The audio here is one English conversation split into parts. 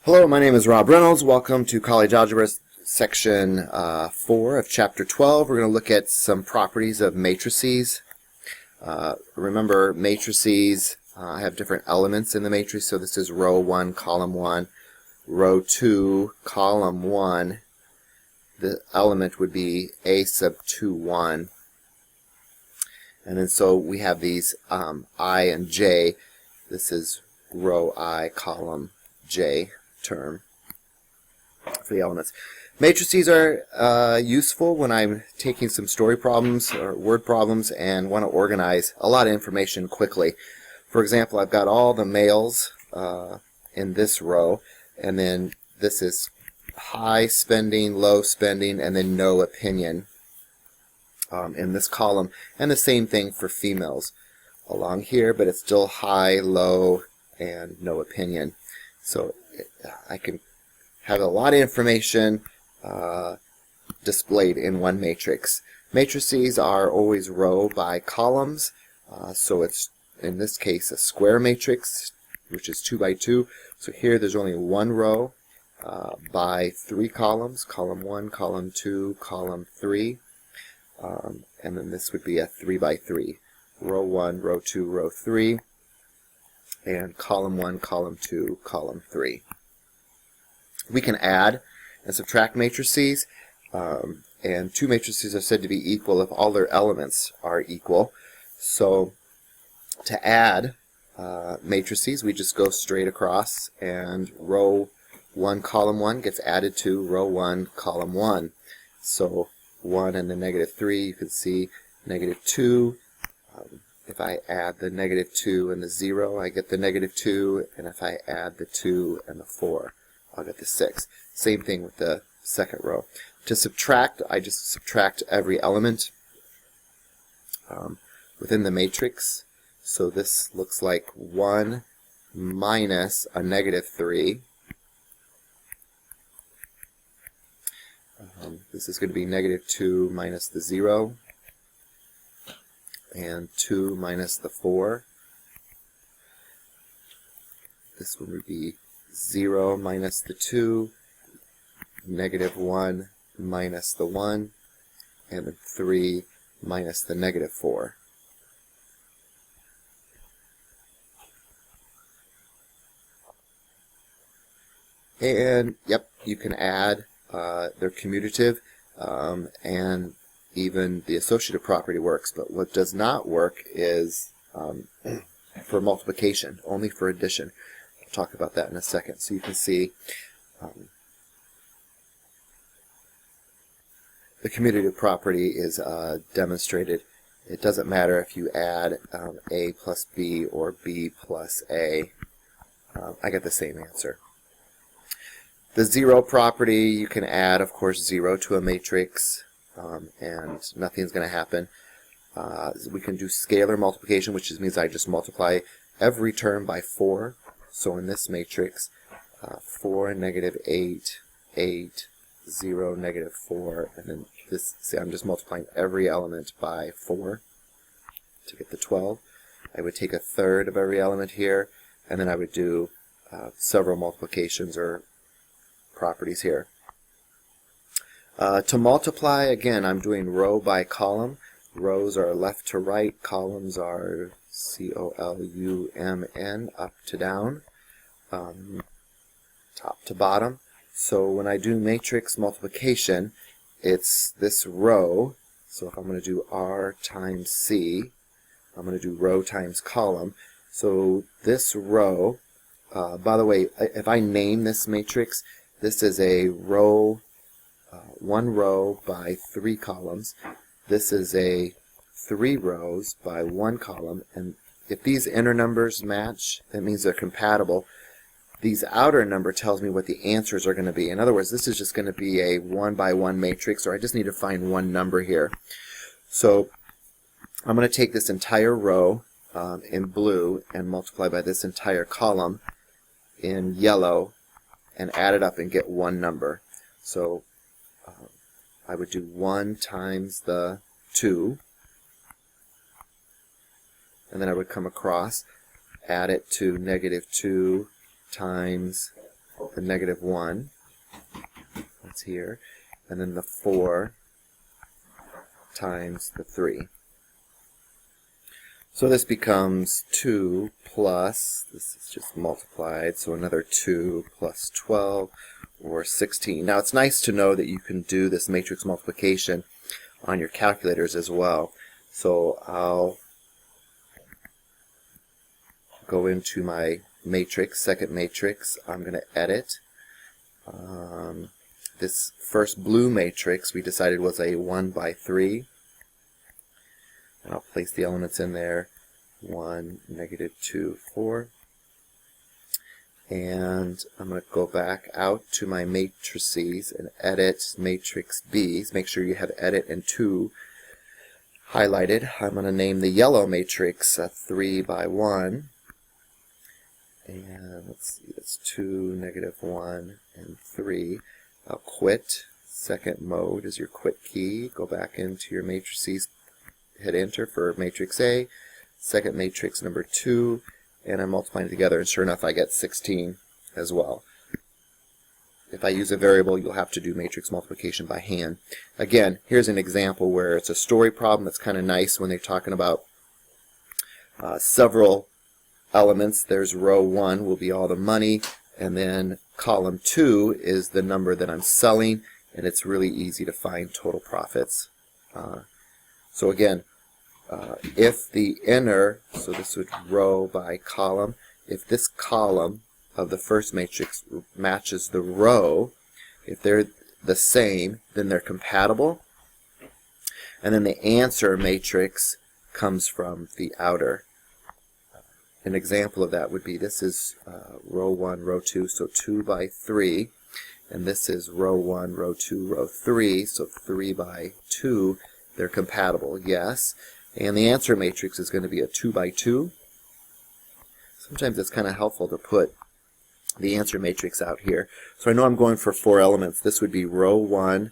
Hello, my name is Rob Reynolds. Welcome to College Algebra section 4 of chapter 12. We're going to look at some properties of matrices. Remember, matrices have different elements in the matrix. So this is row 1, column 1, row 2, column 1. The element would be A sub 2, 1. And then so we have these I and J. This is row I, column J term for the elements. Matrices are useful when I'm taking some story problems or word problems and want to organize a lot of information quickly. For example, I've got all the males in this row, and then this is high spending, low spending, and then no opinion in this column, and the same thing for females along here, but it's still high, low, and no opinion. So I can have a lot of information displayed in one matrix. Matrices are always row by columns, so it's in this case a square matrix, which is 2 by 2. So here there's only one row by 3 columns, column 1, column 2, column 3, and then this would be a 3 by 3, row 1, row 2, row 3, and column 1, column 2, column 3. We can add and subtract matrices, and two matrices are said to be equal if all their elements are equal. So to add matrices, we just go straight across, and row 1, column 1 gets added to row 1, column 1. So 1 and the negative 3, you can see negative 2. If I add the negative 2 and the 0, I get the negative 2, and if I add the 2 and the 4, I'll get the 6. Same thing with the second row. To subtract, I just subtract every element within the matrix. So this looks like 1 minus a negative 3. This is going to be negative 2 minus the 0. And 2 minus the 4. This one would be 0 minus the 2, negative 1 minus the 1, and then 3 minus the negative 4. And, yep, you can add. They're commutative, and even the associative property works, but what does not work is for multiplication, only for addition. I'll talk about that in a second. So you can see the commutative property is demonstrated. It doesn't matter if you add A plus B or B plus A. I get the same answer. The 0 property, you can add, of course, 0 to a matrix, and nothing's going to happen. We can do scalar multiplication, which means I just multiply every term by 4. So in this matrix, 4, negative 8, 8, 0, negative 4, and then this, see, I'm just multiplying every element by 4 to get the 12. I would take a third of every element here, and then I would do several multiplications or properties here. To multiply, again, I'm doing row by column. Rows are left to right, columns are C-O-L-U-M-N, up to down, top to bottom. So when I do matrix multiplication, it's this row. So if I'm going to do R times C, I'm going to do row times column. So this row, by the way, if I name this matrix, this is a row, 1 row by 3 columns. This is a 3 rows by 1 column, and if these inner numbers match, that means they're compatible. These outer number tells me what the answers are going to be. In other words, this is just going to be a 1 by 1 matrix, or I just need to find one number here. So I'm going to take this entire row in blue and multiply by this entire column in yellow and add it up and get one number. So I would do 1 times the 2, and then I would come across, add it to negative 2 times the -1, that's here, and then the 4 times the 3. So this becomes 2 plus, this is just multiplied, so another 2 plus 12, or 16. Now it's nice to know that you can do this matrix multiplication on your calculators as well. So I'll go into my matrix, second matrix. I'm going to edit. This first blue matrix we decided was a 1 by 3. And I'll place the elements in there, 1, -2, 4. And I'm going to go back out to my matrices and edit matrix B. Make sure you have edit and 2 highlighted. I'm going to name the yellow matrix 3 by 1. And let's see, that's 2, -1, and 3. I'll quit. Second mode is your quit key. Go back into your matrices, hit enter for matrix A, second matrix number 2, and I'm multiplying together, and sure enough I get 16 as well. If I use a variable, you'll have to do matrix multiplication by hand. Again, here's an example where it's a story problem that's kind of nice when they're talking about several elements. There's row 1 will be all the money, and then column 2 is the number that I'm selling, and it's really easy to find total profits. So again, if the inner, so this would row by column, if this column of the first matrix matches the row, if they're the same, then they're compatible. And then the answer matrix comes from the outer. An example of that would be, this is row 1, row 2, so 2 by 3. And this is row 1, row 2, row 3, so 3 by 2. They're compatible, yes. And the answer matrix is going to be a 2 by 2. Sometimes it's kind of helpful to put the answer matrix out here. So I know I'm going for 4 elements. This would be row 1,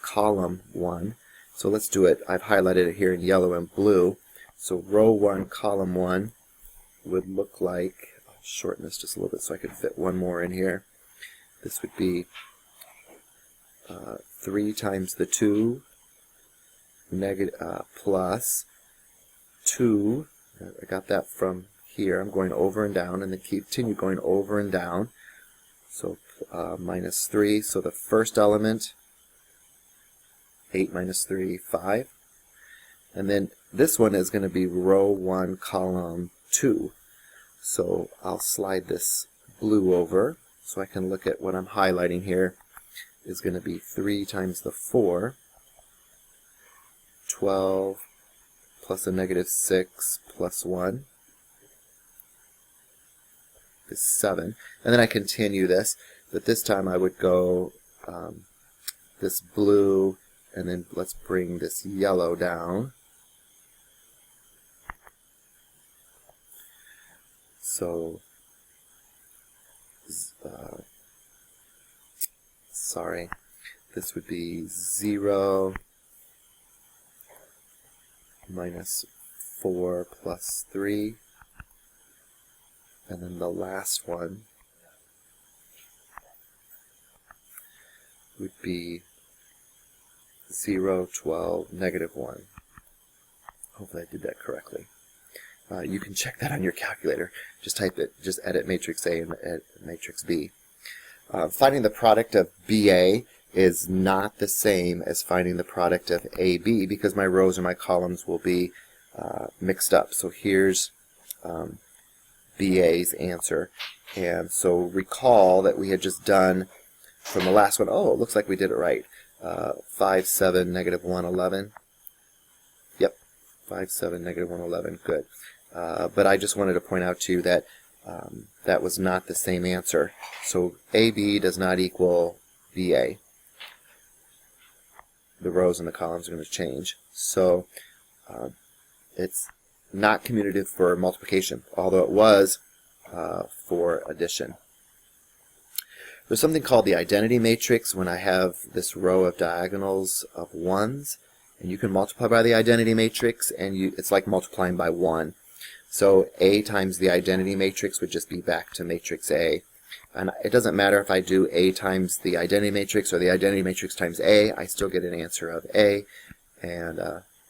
column 1. So let's do it. I've highlighted it here in yellow and blue. So row 1, column 1 would look like, I'll shorten this just a little bit so I can fit one more in here. This would be 3 times the 2, plus 2. I got that from here. I'm going over and down, and then continue going over and down. So minus 3. So the first element, 8 minus 3, 5. And then this one is going to be row 1, column 2. So I'll slide this blue over so I can look at what I'm highlighting here. Is going to be 3 times the 4, 12 plus a -6 plus 1 is 7. And then I continue this, but this time I would go this blue, and then let's bring this yellow down. So, sorry, this would be 0 minus 4 plus 3, and then the last one would be 0, 12, -1. Hopefully I did that correctly. You can check that on your calculator. Just type it, just edit matrix A and edit matrix B. Finding the product of BA is not the same as finding the product of AB, because my rows and my columns will be mixed up. So here's BA's answer. And so recall that we had just done from the last one, oh, it looks like we did it right. 5, 7, -1, 11. Yep, 5, 7, -1, 11. Good. But I just wanted to point out to you that that was not the same answer. So AB does not equal BA. The rows and the columns are going to change. So it's not commutative for multiplication, although it was for addition. There's something called the identity matrix when I have this row of diagonals of 1s, and you can multiply by the identity matrix, and it's like multiplying by 1. So A times the identity matrix would just be back to matrix A. And it doesn't matter if I do A times the identity matrix or the identity matrix times A, I still get an answer of A, and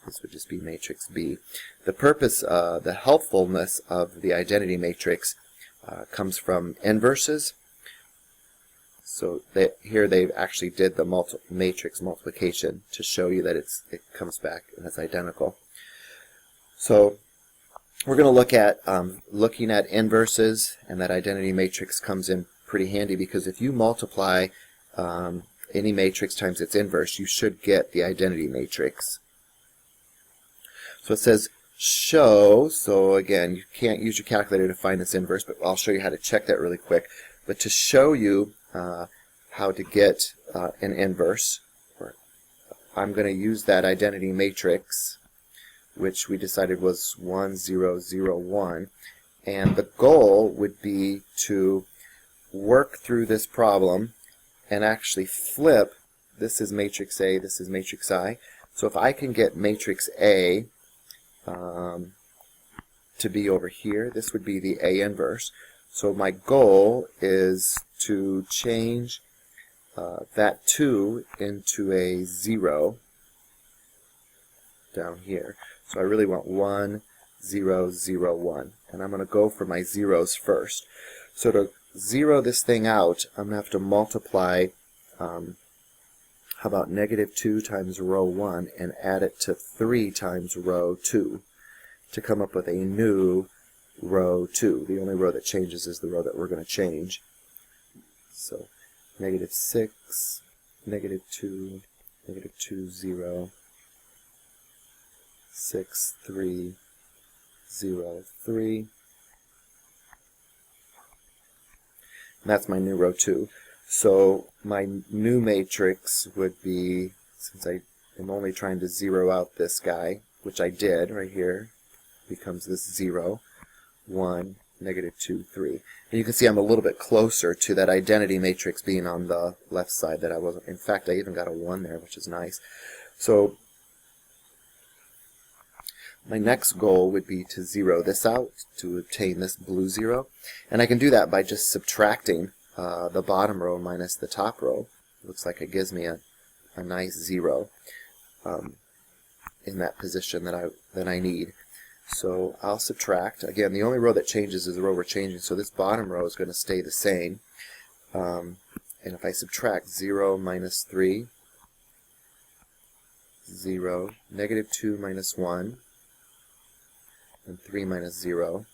this would just be matrix B. The purpose, the helpfulness of the identity matrix comes from inverses. So here they actually did the matrix multiplication to show you that it comes back and it's identical. So we're going to look at looking at inverses, and that identity matrix comes in pretty handy, because if you multiply any matrix times its inverse, you should get the identity matrix. So it says show, so again, you can't use your calculator to find this inverse, but I'll show you how to check that really quick. But to show you how to get an inverse, I'm going to use that identity matrix, which we decided was 1, 0, 0, 1, and the goal would be to work through this problem and actually flip. This is matrix A, this is matrix I. So if I can get matrix A to be over here, this would be the A inverse. So my goal is to change that 2 into a 0 down here. So I really want 1, 0, 0, 1. And I'm going to go for my zeros first. So to zero this thing out, I'm going to have to multiply, how about negative 2 times row 1 and add it to 3 times row 2 to come up with a new row 2. The only row that changes is the row that we're going to change. So negative 6, negative 2, negative 2, 0, 6, 3, 0, 3. And that's my new row 2. So my new matrix would be, since I am only trying to zero out this guy, which I did right here, becomes this 0, 1, negative 2, 3. And you can see I'm a little bit closer to that identity matrix being on the left side that I wasn't. In fact, I even got a 1 there, which is nice. So my next goal would be to zero this out to obtain this blue 0. And I can do that by just subtracting the bottom row minus the top row. Looks like it gives me a nice 0 in that position that I need. So I'll subtract. Again, the only row that changes is the row we're changing, so this bottom row is going to stay the same. And if I subtract 0 minus 3, 0, negative 2 minus 1, and 3 minus 0.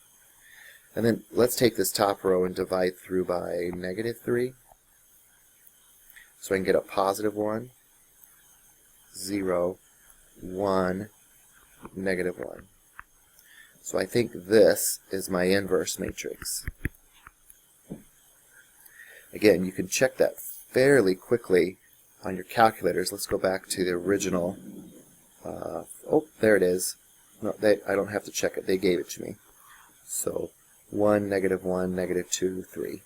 And then let's take this top row and divide through by negative 3. So I can get a positive 1, 0, 1, negative 1. So I think this is my inverse matrix. Again, you can check that fairly quickly on your calculators. Let's go back to the original. Oh, there it is. No, I don't have to check it. They gave it to me. So 1, negative 1, negative 2, 3.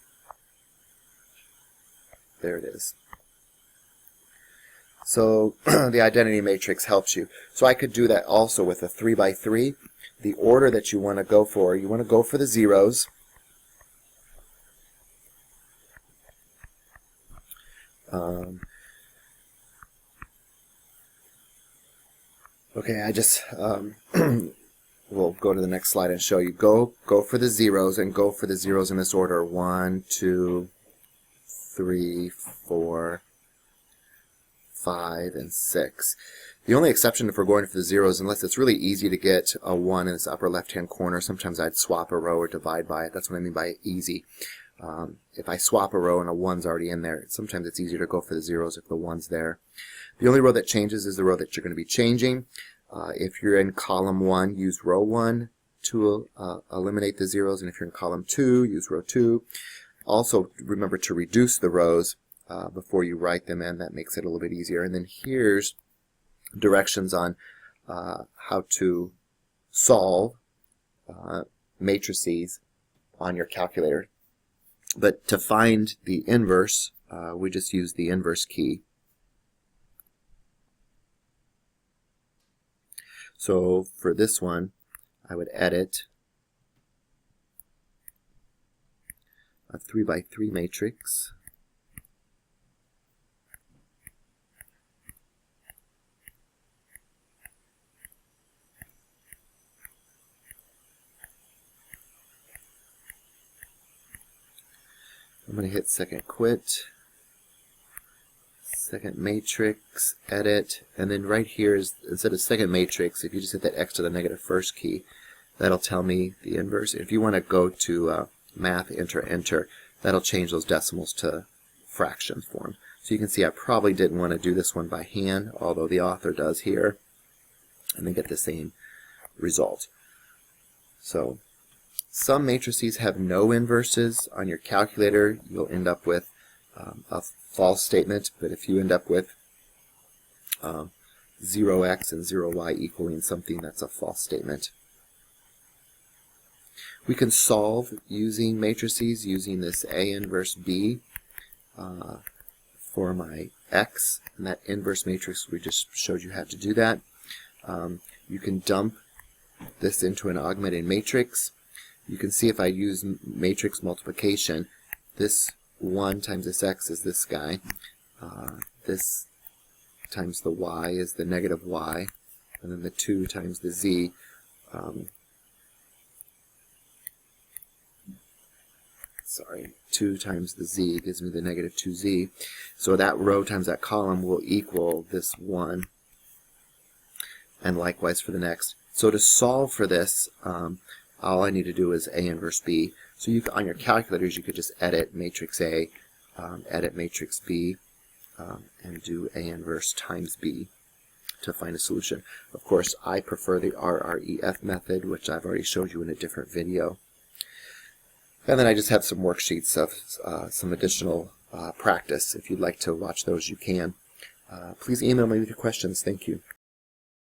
There it is. So the identity matrix helps you. So I could do that also with a 3 by 3. The order that you want to go for, you want to go for the zeros. Okay, I just we'll go to the next slide and show you. Go for the zeros, and go for the zeros in this order. 1, 2, 3, 4, 5, and 6. The only exception if we're going for the zeros, unless it's really easy to get a 1 in this upper left-hand corner, sometimes I'd swap a row or divide by it. That's what I mean by easy. If I swap a row and a 1's already in there, sometimes it's easier to go for the zeros if the 1's there. The only row that changes is the row that you're going to be changing. If you're in column 1, use row 1 to eliminate the zeros, and if you're in column 2, use row 2. Also, remember to reduce the rows before you write them in. That makes it a little bit easier. And then here's directions on how to solve matrices on your calculator. But to find the inverse, we just use the inverse key. So for this one, I would edit. a 3 by 3 matrix. I'm going to hit second quit, second matrix, edit, and then right here is, instead of second matrix, if you just hit that X to the negative first key, that'll tell me the inverse. If you want to go to math, enter, that'll change those decimals to fraction form. So you can see I probably didn't want to do this one by hand, although the author does here, and then get the same result. So some matrices have no inverses. On your calculator, you'll end up with a false statement, but if you end up with 0x and 0y equaling something, that's a false statement. We can solve using matrices using this A inverse B for my x, and that inverse matrix we just showed you how to do that. You can dump this into an augmented matrix. You can see if I use matrix multiplication, this 1 times this x is this guy, this times the y is the negative y, and then the 2 times the z. Sorry, 2 times the z gives me the negative 2z. So that row times that column will equal this 1, and likewise for the next. So to solve for this, all I need to do is A inverse B. So you can, on your calculators, you could just edit matrix A, edit matrix B, and do A inverse times B to find a solution. Of course, I prefer the RREF method, which I've already showed you in a different video. And then I just have some worksheets of some additional practice. If you'd like to watch those, you can. Please email me with your questions. Thank you.